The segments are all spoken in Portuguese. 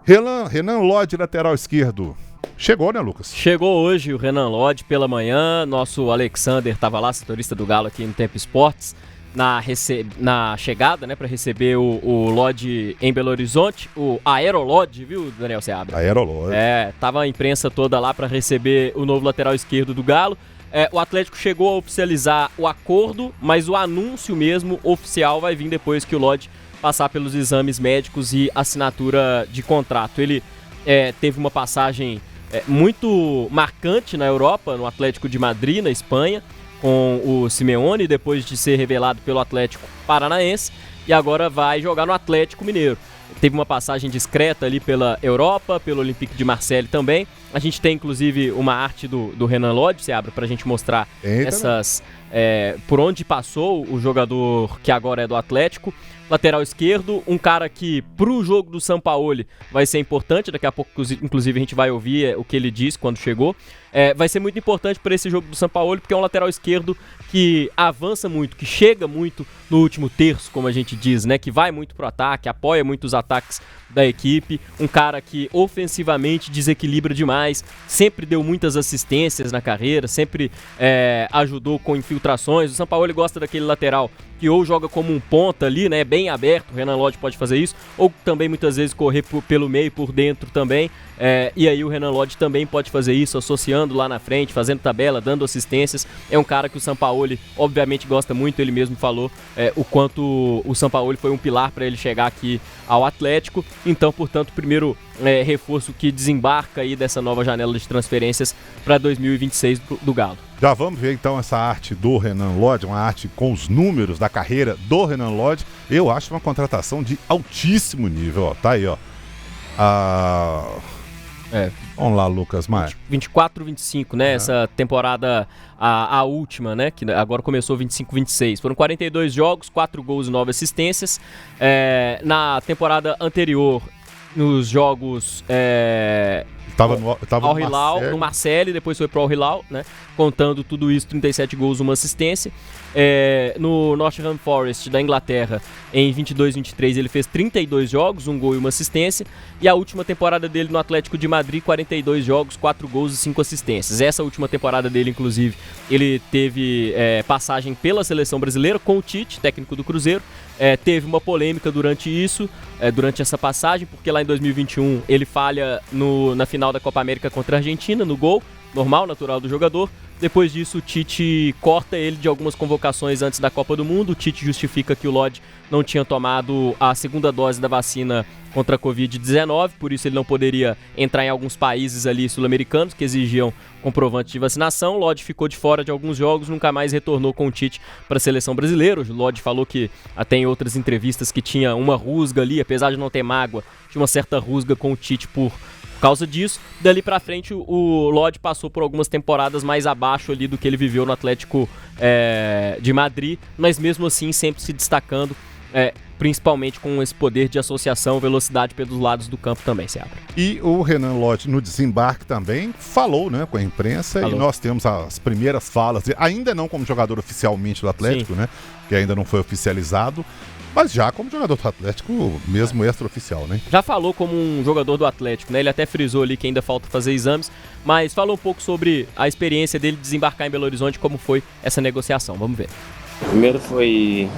Renan Lodge, lateral esquerdo. Chegou, né, Lucas? Chegou hoje o Renan Lodge pela manhã. Nosso Alexander estava lá, setorista do Galo aqui no Tempo Esportes, na chegada, né, para receber o Lodge em Belo Horizonte. O Aerolodge, viu, Daniel Seabra? Aerolodge. Tava a imprensa toda lá para receber o novo lateral esquerdo do Galo. O Atlético chegou a oficializar o acordo, mas o anúncio mesmo oficial vai vir depois que o Lodge passar pelos exames médicos e assinatura de contrato. Ele teve uma passagem muito marcante na Europa, no Atlético de Madrid, na Espanha, com o Simeone, depois de ser revelado pelo Atlético Paranaense, e agora vai jogar no Atlético Mineiro. Teve uma passagem discreta ali pela Europa, pelo Olympique de Marseille também. A gente tem, inclusive, uma arte do Renan Lodge, se abre pra gente mostrar por onde passou o jogador que agora é do Atlético. Lateral esquerdo, um cara que pro jogo do Sampaoli vai ser importante, daqui a pouco inclusive a gente vai ouvir o que ele disse quando chegou. Vai ser muito importante para esse jogo do Sampaoli, porque é um lateral esquerdo que avança muito, que chega muito no último terço, como a gente diz, né? Que vai muito pro ataque, apoia muito os ataques da equipe, um cara que ofensivamente desequilibra demais, sempre deu muitas assistências na carreira, sempre ajudou com infiltrações. O Sampaoli gosta daquele lateral que ou joga como um ponta ali, né, bem aberto, o Renan Lodge pode fazer isso, ou também muitas vezes correr pelo meio, por dentro também, e aí o Renan Lodge também pode fazer isso, associando lá na frente, fazendo tabela, dando assistências. É um cara que o Sampaoli obviamente gosta muito, ele mesmo falou o quanto o Sampaoli foi um pilar para ele chegar aqui ao Atlético. Então, portanto, o primeiro reforço que desembarca aí dessa nova janela de transferências para 2026 do Galo. Já vamos ver então essa arte do Renan Lodge, uma arte com os números da carreira do Renan Lodge. Eu acho uma contratação de altíssimo nível, ó. Tá aí, ó. Vamos lá, Lucas Maia. 24-25, né? Essa temporada, a última, né? Que agora começou 25-26. Foram 42 jogos, 4 gols e 9 assistências. Na temporada anterior, nos jogos Tava Al Hilal, no Marseille, depois foi pro Al Hilal, né? Contando tudo isso, 37 gols, 1 assistência. No Nottingham Forest da Inglaterra, em 22-23, ele fez 32 jogos, 1 gol e 1 assistência. E a última temporada dele no Atlético de Madrid, 42 jogos, 4 gols e 5 assistências. Essa última temporada dele, inclusive, ele teve passagem pela seleção brasileira com o Tite, técnico do Cruzeiro. Teve uma polêmica durante essa passagem, porque lá em 2021 ele falha na final da Copa América contra a Argentina, no gol, normal, natural do jogador. Depois disso, o Tite corta ele de algumas convocações antes da Copa do Mundo. O Tite justifica que o Lodge não tinha tomado a segunda dose da vacina contra a Covid-19, por isso ele não poderia entrar em alguns países ali sul-americanos que exigiam comprovante de vacinação. O Lodge ficou de fora de alguns jogos, nunca mais retornou com o Tite para a seleção brasileira. O Lodge falou que até em outras entrevistas que tinha uma rusga ali, apesar de não ter mágoa, tinha uma certa rusga com o Tite por causa disso. Dali pra frente o Lodge passou por algumas temporadas mais abaixo ali do que ele viveu no Atlético de Madrid, mas mesmo assim sempre se destacando, principalmente com esse poder de associação, velocidade pelos lados do campo também, se abre. E o Renan Lodge no desembarque também falou, né, com a imprensa. E nós temos as primeiras falas, ainda não como jogador oficialmente do Atlético, né, que ainda não foi oficializado, mas já como jogador do Atlético, mesmo extra-oficial, né? Já falou como um jogador do Atlético, né? Ele até frisou ali que ainda falta fazer exames, mas falou um pouco sobre a experiência dele desembarcar em Belo Horizonte, como foi essa negociação. Vamos ver. Primeiro foi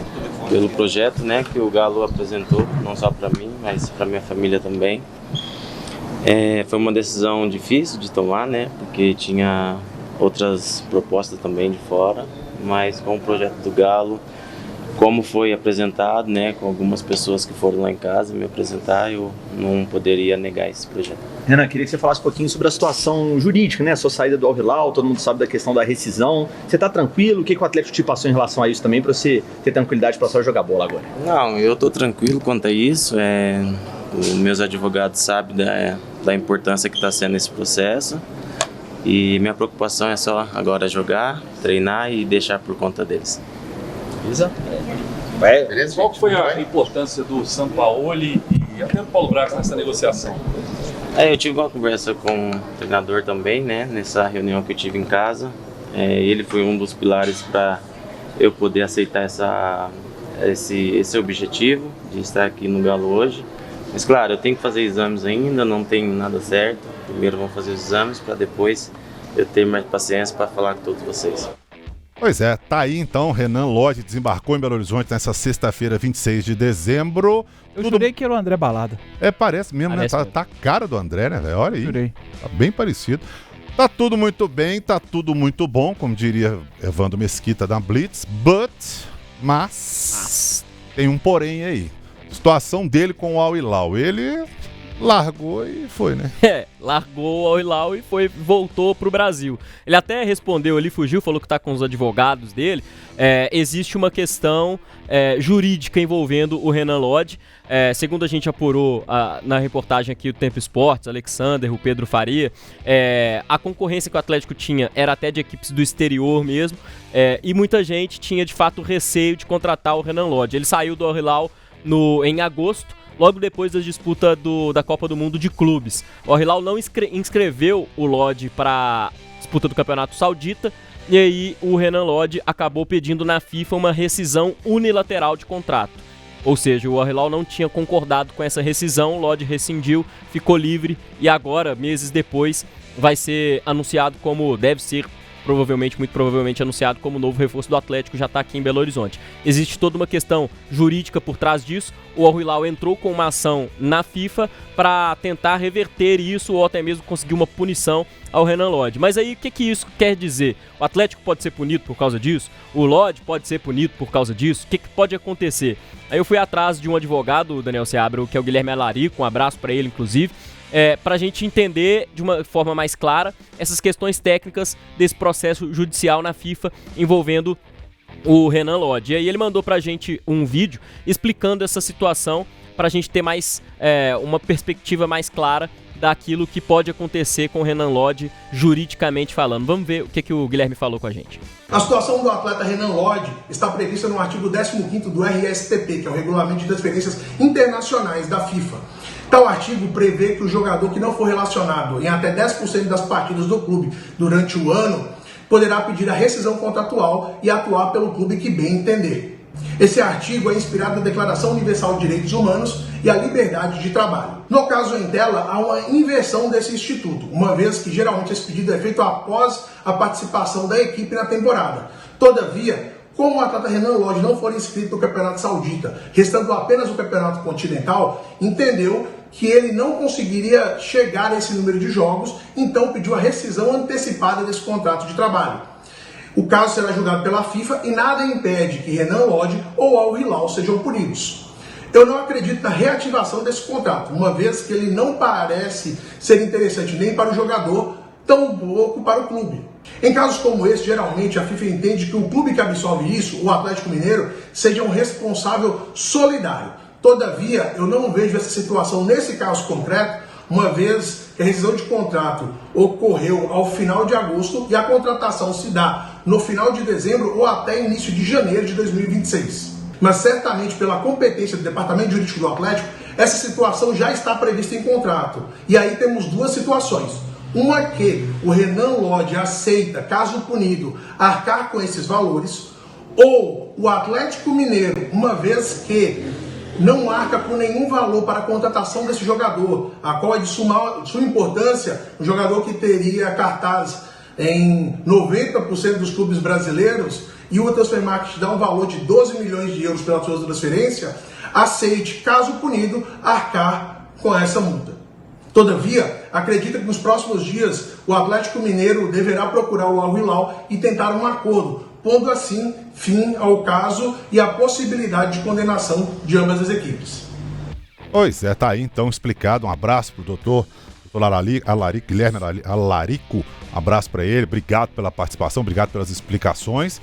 pelo projeto, né, que o Galo apresentou, não só para mim, mas para minha família também. Foi uma decisão difícil de tomar, né, porque tinha outras propostas também de fora, mas com o projeto do Galo, como foi apresentado, né, com algumas pessoas que foram lá em casa me apresentar, eu não poderia negar esse projeto. Renan, queria que você falasse um pouquinho sobre a situação jurídica, né, a sua saída do Al Hilal, todo mundo sabe da questão da rescisão. Você tá tranquilo? O que o Atlético te passou em relação a isso também, para você ter tranquilidade para só jogar bola agora? Não, eu tô tranquilo quanto a isso. Os meus advogados sabem da importância que está sendo esse processo. E minha preocupação é só agora jogar, treinar e deixar por conta deles. Beleza? Beleza. Qual foi a importância do Sampaoli e até do Paulo Brax nessa negociação? Eu tive uma conversa com o treinador também, né, nessa reunião que eu tive em casa. Ele foi um dos pilares para eu poder aceitar esse objetivo de estar aqui no Galo hoje. Mas claro, eu tenho que fazer exames ainda, não tenho nada certo. Primeiro vamos fazer os exames para depois eu ter mais paciência para falar com todos vocês. Pois é, tá aí então, Renan Lodge desembarcou em Belo Horizonte nessa sexta-feira, 26 de dezembro. Eu jurei que era o André Balada. Parece mesmo, parece né? mesmo. Tá a cara do André, né, velho? Olha aí. Jurei. Tá bem parecido. Tá tudo muito bem, tá tudo muito bom, como diria Evandro Mesquita da Blitz, mas tem um porém aí. Situação dele com o Al Hilal. Ele largou e foi, né? Largou o Al Hilal e voltou pro Brasil. Ele até respondeu ali, fugiu, falou que tá com os advogados dele. Existe uma questão jurídica envolvendo o Renan Lodge. Segundo a gente apurou na reportagem aqui do Tempo Esportes, Alexander, o Pedro Faria, a concorrência que o Atlético tinha era até de equipes do exterior mesmo, e muita gente tinha de fato receio de contratar o Renan Lodge. Ele saiu do Al Hilal em agosto, logo depois da disputa da Copa do Mundo de Clubes. O Al Hilal não inscreveu o Lodge para disputa do Campeonato Saudita, e aí o Renan Lodge acabou pedindo na FIFA uma rescisão unilateral de contrato. Ou seja, o Al Hilal não tinha concordado com essa rescisão, o Lodge rescindiu, ficou livre e agora, meses depois, vai ser anunciado como, deve ser muito provavelmente anunciado como novo reforço do Atlético, já está aqui em Belo Horizonte. Existe toda uma questão jurídica por trás disso. O Al Hilal entrou com uma ação na FIFA para tentar reverter isso ou até mesmo conseguir uma punição ao Renan Lodge. Mas aí o que isso quer dizer? O Atlético pode ser punido por causa disso? O Lodge pode ser punido por causa disso? O que pode acontecer? Aí eu fui atrás de um advogado, Daniel Seabra, que é o Guilherme Alarico, um abraço para ele inclusive, para a gente entender de uma forma mais clara essas questões técnicas desse processo judicial na FIFA envolvendo o Renan Lodge. E aí ele mandou pra gente um vídeo explicando essa situação pra gente ter mais uma perspectiva mais clara daquilo que pode acontecer com o Renan Lodge juridicamente falando. Vamos ver o que o Guilherme falou com a gente. A situação do atleta Renan Lodge está prevista no artigo 15º do RSTP, que é o Regulamento de Transferências Internacionais da FIFA. Tal artigo prevê que o jogador que não for relacionado em até 10% das partidas do clube durante o ano poderá pedir a rescisão contratual e atuar pelo clube que bem entender. Esse artigo é inspirado na Declaração Universal de Direitos Humanos e a Liberdade de Trabalho. No caso em tela, há uma inversão desse instituto, uma vez que geralmente esse pedido é feito após a participação da equipe na temporada. Todavia, como o atleta Renan Lodge não for inscrito no Campeonato Saudita, restando apenas o Campeonato Continental, entendeu que ele não conseguiria chegar a esse número de jogos, então pediu a rescisão antecipada desse contrato de trabalho. O caso será julgado pela FIFA e nada impede que Renan Lodge ou Al Hilal sejam punidos. Eu não acredito na reativação desse contrato, uma vez que ele não parece ser interessante nem para o jogador, tampouco para o clube. Em casos como esse, geralmente a FIFA entende que o clube que absolve isso, o Atlético Mineiro, seja um responsável solidário. Todavia, eu não vejo essa situação nesse caso concreto, uma vez que a rescisão de contrato ocorreu ao final de agosto e a contratação se dá no final de dezembro ou até início de janeiro de 2026. Mas certamente pela competência do Departamento Jurídico do Atlético, essa situação já está prevista em contrato. E aí temos duas situações. Uma que o Renan Lodge aceita, caso punido, arcar com esses valores, ou o Atlético Mineiro, uma vez que não arca com nenhum valor para a contratação desse jogador, a qual é de suma importância, um jogador que teria cartaz em 90% dos clubes brasileiros, e o Transfermarkt dá um valor de 12 milhões de euros pela sua transferência, aceite, caso punido, arcar com essa multa. Todavia, acredita que nos próximos dias o Atlético Mineiro deverá procurar o Al Hilal e tentar um acordo, pondo assim fim ao caso e a possibilidade de condenação de ambas as equipes. Pois é, tá aí então explicado. Um abraço pro doutor Guilherme Alarico, um abraço para ele, obrigado pela participação, obrigado pelas explicações.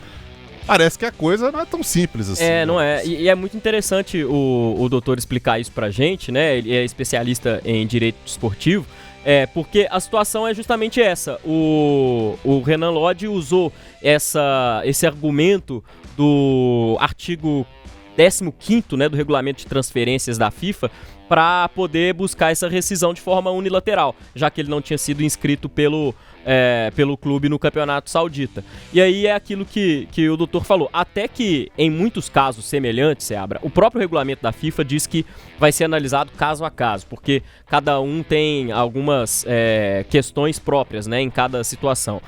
Parece que a coisa não é tão simples assim. Não é. E é muito interessante o doutor explicar isso pra gente, né? Ele é especialista em direito esportivo, porque a situação é justamente essa. O Renan Lodge usou esse argumento do artigo 15º, né, do regulamento de transferências da FIFA, para poder buscar essa rescisão de forma unilateral, já que ele não tinha sido inscrito pelo clube no Campeonato Saudita. E aí é aquilo que o doutor falou, até que em muitos casos semelhantes, Seabra, o próprio regulamento da FIFA diz que vai ser analisado caso a caso, porque cada um tem algumas questões próprias, né, em cada situação.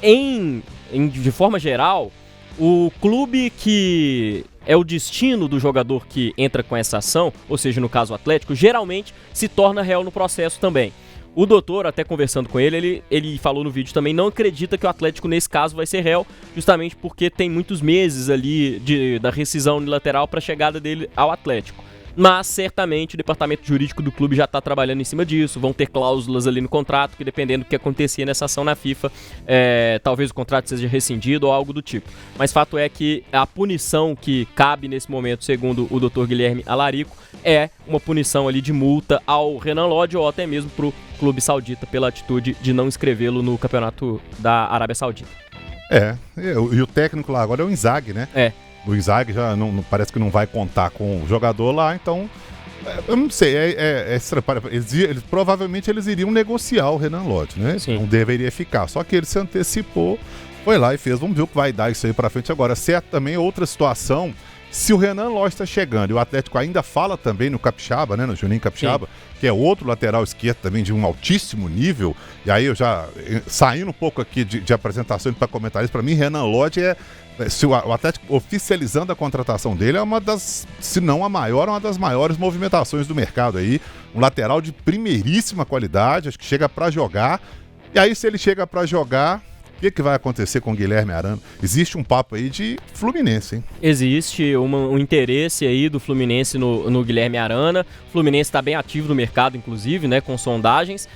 De forma geral, o clube que é o destino do jogador que entra com essa ação, ou seja, no caso o Atlético, geralmente se torna réu no processo também. O doutor, até conversando com ele falou no vídeo também, não acredita que o Atlético nesse caso vai ser réu, justamente porque tem muitos meses ali da rescisão unilateral para a chegada dele ao Atlético. Mas certamente o departamento jurídico do clube já está trabalhando em cima disso, vão ter cláusulas ali no contrato que, dependendo do que acontecia nessa ação na FIFA, talvez o contrato seja rescindido ou algo do tipo. Mas fato é que a punição que cabe nesse momento, segundo o Dr. Guilherme Alarico, é uma punição ali de multa ao Renan Lodge ou até mesmo para o clube saudita pela atitude de não inscrevê-lo no campeonato da Arábia Saudita. E o técnico lá agora é o Inzaghi, né? O Inzaghi já não, parece que não vai contar com o jogador lá, então eu não sei, provavelmente eles iriam negociar o Renan Lodge, né? Sim. Não deveria ficar, só que ele se antecipou, foi lá e fez, vamos ver o que vai dar isso aí pra frente agora. Se é também outra situação, se o Renan Lodge está chegando e o Atlético ainda fala também no Capixaba, né, no Juninho Capixaba, que é outro lateral esquerdo também de um altíssimo nível, e aí eu já saindo um pouco aqui de apresentação para comentários, para mim Renan Lodge se o Atlético oficializando a contratação dele, é uma das, se não a maior, uma das maiores movimentações do mercado aí, um lateral de primeiríssima qualidade, acho que chega para jogar, e aí se ele chega para jogar, o que vai acontecer com o Guilherme Arana? Existe um papo aí de Fluminense, hein? Existe um interesse aí do Fluminense no Guilherme Arana. O Fluminense está bem ativo no mercado, inclusive, né, com sondagens.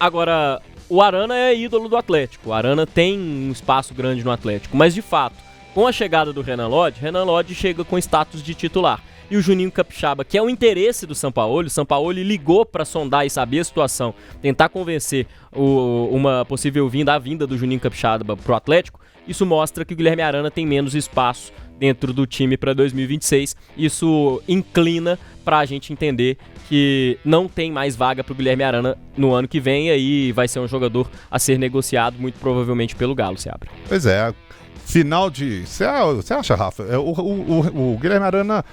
Agora, o Arana é ídolo do Atlético. O Arana tem um espaço grande no Atlético. Mas, de fato, com a chegada do Renan Lodge chega com status de titular. E o Juninho Capixaba, que é o interesse do Sampaoli, o Sampaoli ligou para sondar e saber a situação, tentar convencer uma possível vinda do Juninho Capixaba pro Atlético. Isso mostra que o Guilherme Arana tem menos espaço dentro do time para 2026. Isso inclina para a gente entender que não tem mais vaga para o Guilherme Arana no ano que vem, e aí vai ser um jogador a ser negociado muito provavelmente pelo Galo, Seabra. Pois é, final de... Você acha, Rafa? O Guilherme Arana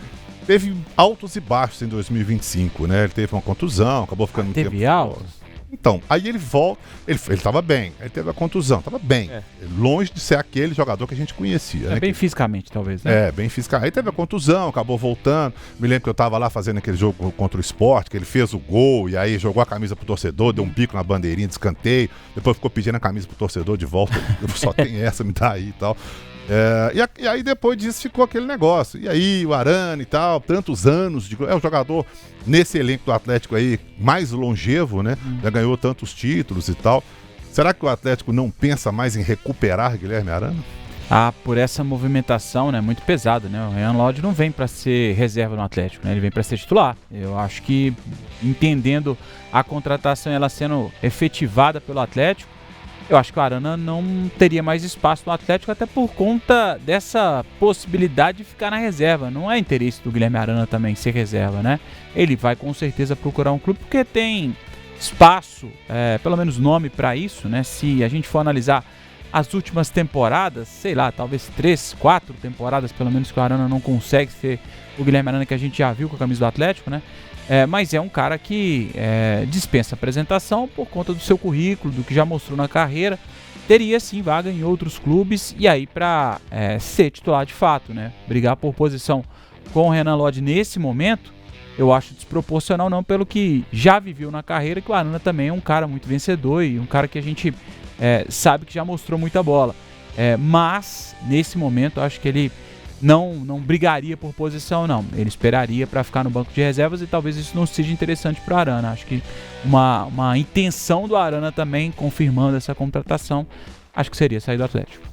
teve altos e baixos em 2025, né? Ele teve uma contusão, acabou ficando muito tempo. Teve altos? Então, aí ele volta, ele tava bem, aí teve a contusão, tava bem, longe de ser aquele jogador que a gente conhecia. Né? Bem fisicamente, talvez, né? Bem fisicamente. Aí teve a contusão, acabou voltando, me lembro que eu tava lá fazendo aquele jogo contra o Sport, que ele fez o gol, e aí jogou a camisa pro torcedor, deu um bico na bandeirinha de escanteio, depois ficou pedindo a camisa pro torcedor de volta, só tem essa, me dá aí e tal. E aí depois disso ficou aquele negócio. E aí o Arana e tal, tantos anos é o jogador nesse elenco do Atlético aí mais longevo, né? Já ganhou tantos títulos e tal. Será que o Atlético não pensa mais em recuperar Guilherme Arana? Por essa movimentação, né, muito pesada, né? O Renan Lodge não vem para ser reserva no Atlético, né? Ele vem para ser titular. Eu acho que, entendendo a contratação ela sendo efetivada pelo Atlético, eu acho que o Arana não teria mais espaço no Atlético, até por conta dessa possibilidade de ficar na reserva. Não é interesse do Guilherme Arana também ser reserva, né? Ele vai com certeza procurar um clube porque tem espaço, pelo menos nome para isso, né? Se a gente for analisar as últimas temporadas, sei lá, talvez 3, 4 temporadas pelo menos que o Arana não consegue ser o Guilherme Arana que a gente já viu com a camisa do Atlético, né? Mas é um cara que dispensa apresentação por conta do seu currículo, do que já mostrou na carreira. Teria sim vaga em outros clubes e aí para ser titular de fato, né? Brigar por posição com o Renan Lodge nesse momento, eu acho desproporcional, não pelo que já viveu na carreira, que o Arana também é um cara muito vencedor e um cara que a gente sabe que já mostrou muita bola. Mas nesse momento eu acho que ele não brigaria por posição, não. Ele esperaria para ficar no banco de reservas e talvez isso não seja interessante para o Arana. Acho que uma intenção do Arana também, confirmando essa contratação, acho que seria sair do Atlético.